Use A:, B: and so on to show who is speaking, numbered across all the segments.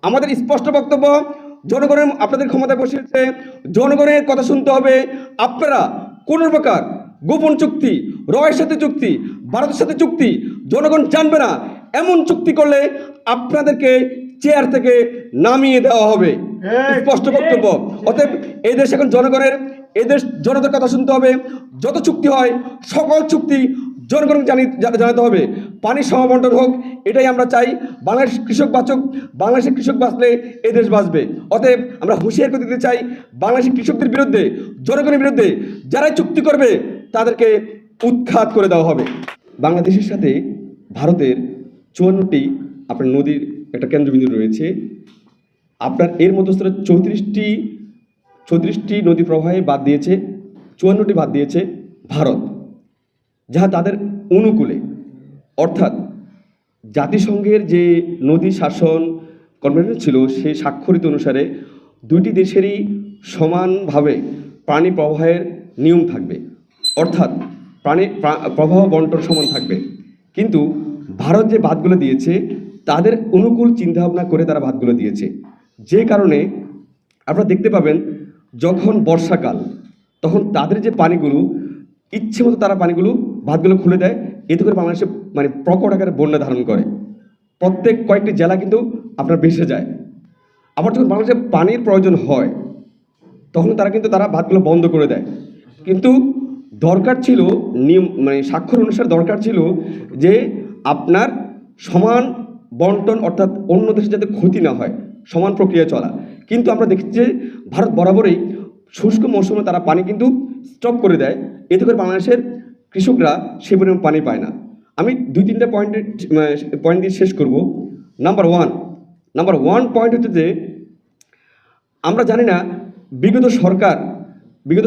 A: আমাদের স্পষ্ট বক্তব্য, জনগণের আপনাদের ক্ষমতায় বসিয়েছে, জনগণের কথা শুনতে হবে। আপনারা কোনো প্রকার গোপন চুক্তি, রয়ের সাথে চুক্তি, ভারতের সাথে চুক্তি জনগণ জানবে না, এমন চুক্তি করলে আপনাদেরকে চেয়ার থেকে নামিয়ে দেওয়া হবে। স্পষ্ট বক্তব্য। অতএব এই দেশ এখন জনগণের, এই দেশ জনতার কথা শুনতে হবে। যত চুক্তি হয় সকল চুক্তি জনগণকে জানাতে হবে। পানির সমাবন্টন হোক, এটাই আমরা চাই। বাংলাদেশ কৃষক বাঁচুক, বাংলাদেশের কৃষক বাঁচলে এই দেশ বাঁচবে। অতএব আমরা হুঁশিয়ার করে দিতে চাই, বাংলাদেশের কৃষকদের বিরুদ্ধে, জনগণের বিরুদ্ধে যারাই চুক্তি করবে তাদেরকে উৎখাত করে দেওয়া হবে। বাংলাদেশের সাথে ভারতের 54টি আপনার নদীর একটা কেন্দ্রবিন্দু রয়েছে। আপনার এর মধ্যস্থলে 34টি নদী প্রবাহে বাদ দিয়েছে, 54টি বাদ দিয়েছে ভারত, যাহা তাদের অনুকূলে। অর্থাৎ জাতিসংঘের যে নদী শাসন কনভেনশন ছিল, সেই স্বাক্ষরিত অনুসারে দুইটি দেশেরই সমানভাবে পানি প্রবাহের নিয়ম থাকবে, অর্থাৎ প্রবাহ বন্টন সমান থাকবে। কিন্তু ভারত যে বাঁধগুলো দিয়েছে তাদের অনুকূল চিন্তাভাবনা করে তারা বাঁধগুলো দিয়েছে, যে কারণে আপনারা দেখতে পাবেন যখন বর্ষাকাল তখন তাদের যে পানিগুলো ইচ্ছে মতো তারা পানিগুলো বাঁধগুলো খুলে দেয়, এতে করে বাংলাদেশে মানে প্রকট আকারে বন্যা ধারণ করে। প্রত্যেক কয়েকটি জেলা কিন্তু আপনার ভেসে যায়। আবার যখন বাংলাদেশে পানির প্রয়োজন হয় তখন তারা বাঁধগুলো বন্ধ করে দেয়। কিন্তু দরকার ছিল নিয়ম, মানে স্বাক্ষর অনুসারে দরকার ছিল যে আপনার সমান বন্টন, অর্থাৎ অন্য দেশে যাতে ক্ষতি না হয়, সমান প্রক্রিয়া চলা। কিন্তু আমরা দেখছি যে ভারত বরাবরই শুষ্ক মৌসুমে তারা পানি কিন্তু স্টপ করে দেয়, এতে করে বাংলাদেশের কৃষকরা সে পরিমাণ পানি পায় না। আমি 2-3টা পয়েন্ট দিয়ে শেষ করব। নাম্বার ওয়ান পয়েন্ট হচ্ছে যে আমরা জানি না বিগত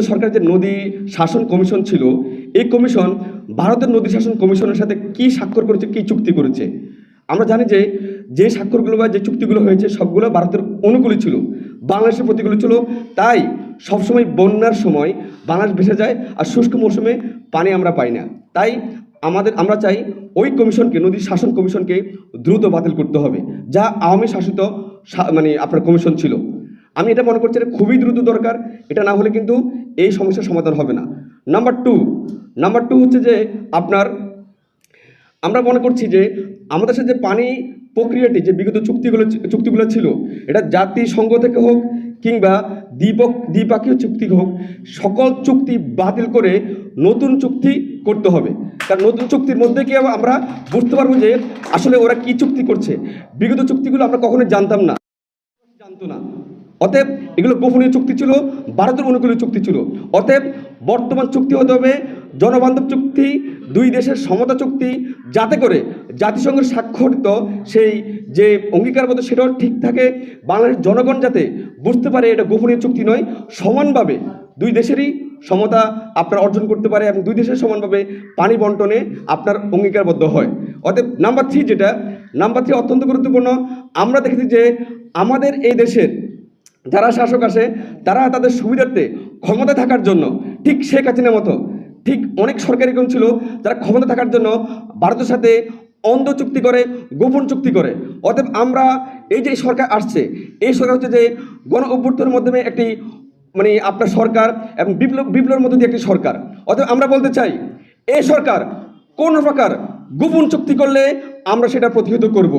A: সরকার যে নদী শাসন কমিশন ছিল, এই কমিশন ভারতের নদী শাসন কমিশনের সাথে কি স্বাক্ষর করেছে, কি চুক্তি করেছে। আমরা জানি যে স্বাক্ষরগুলো বা যে চুক্তিগুলো হয়েছে সবগুলো ভারতের অনুকূলে ছিল, বাংলাদেশের প্রতিকূলে ছিল। তাই সবসময় বন্যার সময় বাংলাদেশ ভেসে যায়, আর শুষ্ক মৌসুমে পানি আমরা পাই না। তাই আমরা চাই ওই কমিশনকে, নদী শাসন কমিশনকে দ্রুত বাতিল করতে হবে, যা আওয়ামী শাসিত মানে আপনার কমিশন ছিল। আমি এটা মনে করছি এটা খুবই দ্রুত দরকার, এটা না হলে কিন্তু এই সমস্যার সমাধান হবে না। নাম্বার টু হচ্ছে যে আপনার আমরা মনে করছি যে আমাদের সাথে যে পানি প্রক্রিয়াটি, যে বিগত চুক্তিগুলো ছিল, এটা জাতিসংঘ থেকে হোক কিংবা দ্বিপাক্ষিক চুক্তি হোক, সকল চুক্তি বাতিল করে নতুন চুক্তি করতে হবে। কারণ নতুন চুক্তির মধ্যে কি আমরা বুঝতে পারবো যে আসলে ওরা কি চুক্তি করছে। বিগত চুক্তিগুলো আমরা কখনোই জানতো না। অতএব এগুলো গোপনীয় চুক্তি ছিল, ভারতের অনুকূলীয় চুক্তি ছিল। অতএব বর্তমান চুক্তি হতে হবে জনবান্ধব চুক্তি, দুই দেশের সমতা চুক্তি, যাতে করে জাতিসংঘের স্বাক্ষরিত সেই যে অঙ্গীকারবদ্ধ সেটাও ঠিক থাকে। বাংলাদেশের জনগণ যাতে বুঝতে পারে এটা গোপনীয় চুক্তি নয়, সমানভাবে দুই দেশেরই সমতা আপনার অর্জন করতে পারে এবং দুই দেশের সমানভাবে পানি বন্টনে আপনার অঙ্গীকারবদ্ধ হয়। অতএব নাম্বার 3 অত্যন্ত গুরুত্বপূর্ণ। আমরা দেখেছি যে আমাদের এই দেশের যারা শাসক আসে তারা তাদের সুবিধার্থে ক্ষমতা থাকার জন্য, ঠিক শেখ হাসিনার মতো ঠিক অনেক সরকারি কোন ছিল যারা ক্ষমতা থাকার জন্য ভারতের সাথে অন্ধ চুক্তি করে, গোপন চুক্তি করে। অতএব আমরা এই যে সরকার আসছে, এই সরকার হচ্ছে যে গণ অভ্যুত্থানের মাধ্যমে একটি মানে আপনার সরকার এবং বিপ্লবের মধ্যে দিয়ে একটি সরকার। অতএব আমরা বলতে চাই এই সরকার কোন প্রকার গোপন চুক্তি করলে আমরা সেটা প্রতিহত করব।